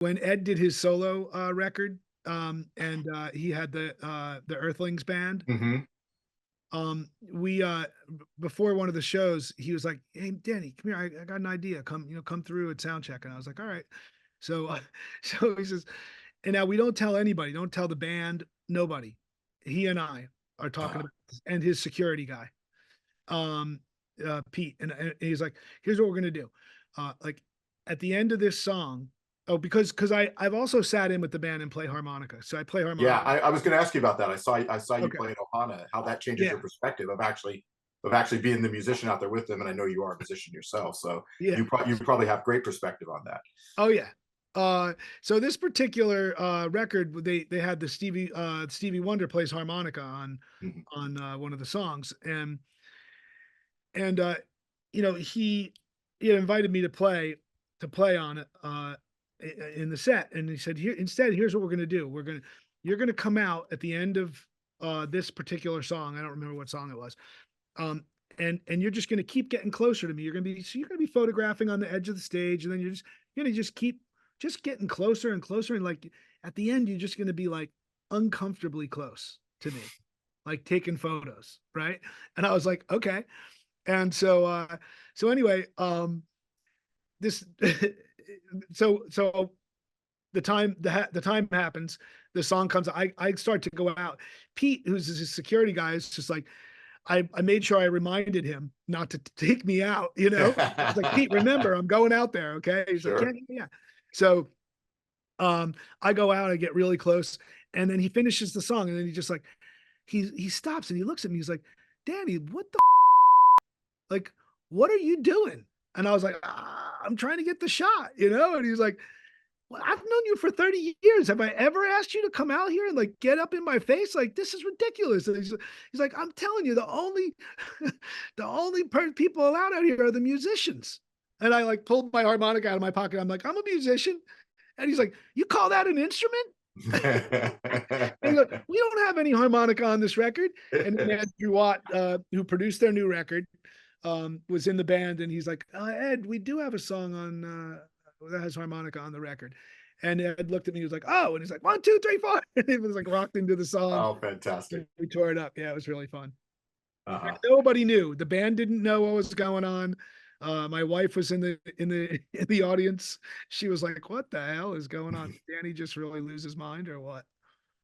when Ed did his solo, record, and, he had the Earthlings band, Mhm. we, before one of the shows, he was like, "Hey, Danny, come here. I got an idea. Come through at sound check." And I was like, "All right." So, so he says, and now we don't tell anybody, don't tell the band, nobody. He and I are talking Uh, about this, and his security guy, um, Pete, and he's like, "Here's what we're gonna do. Like at the end of this song." Oh, because I've also sat in with the band and play harmonica. So I play yeah, harmonica. I was gonna ask you about that. I saw you Okay. playing Ohana, how that changes your Yeah. perspective of actually being the musician out there with them, and I know you are a musician yourself, so Yeah. you probably have great perspective on that. Oh yeah. So this particular record, they had the Stevie Wonder plays harmonica Mhm. on one of the songs, and he had invited me to play on it in the set, and he said, "Here instead, here's what we're gonna do. You're gonna come out at the end of this particular song. I don't remember what song it was. Um, and you're just gonna keep getting closer to me. You're gonna be photographing on the edge of the stage, and then you're gonna just keep just getting closer and closer, and like at the end, you're just gonna be like uncomfortably close to me, like taking photos, right?" And I was like, "Okay." And so anyway, this so the time happens, the song comes, I start to go out. Pete, who's his security guy, is just like, I made sure I reminded him not to take me out, you know? I was like, "Pete, remember, I'm going out there, okay?" He's like, "Yeah, Sure. yeah, yeah." So, I go out, I get really close, and then he finishes the song, and then he just like he stops and he looks at me, he's like, "Danny, what the like, what are you doing?" And I was like, I'm trying to get the shot, you know?" And he's like, "Well, I've known you for 30 years. Have I ever asked you to come out here and like get up in my face? Like, this is ridiculous." And he's like, "I'm telling you, the only people allowed out here are the musicians." And I like pulled my harmonica out of my pocket. I'm like, "I'm a musician." And he's like, "You call that an instrument?" And he goes, "We don't have any harmonica on this record." And then Andrew Watt, who produced their new record, was in the band, and he's like, "Ed, we do have a song on that has harmonica on the record." And Ed looked at me, he was like, "Oh," and he's like, "1, 2, 3, 4." And it was like rocked into the song. Oh, fantastic. We tore it up. Yeah, it was really fun. Uh-huh. Nobody knew. The band didn't know what was going on. My wife was in the audience. She was like, "What the hell is going on? Did Danny just really lose his mind or what?"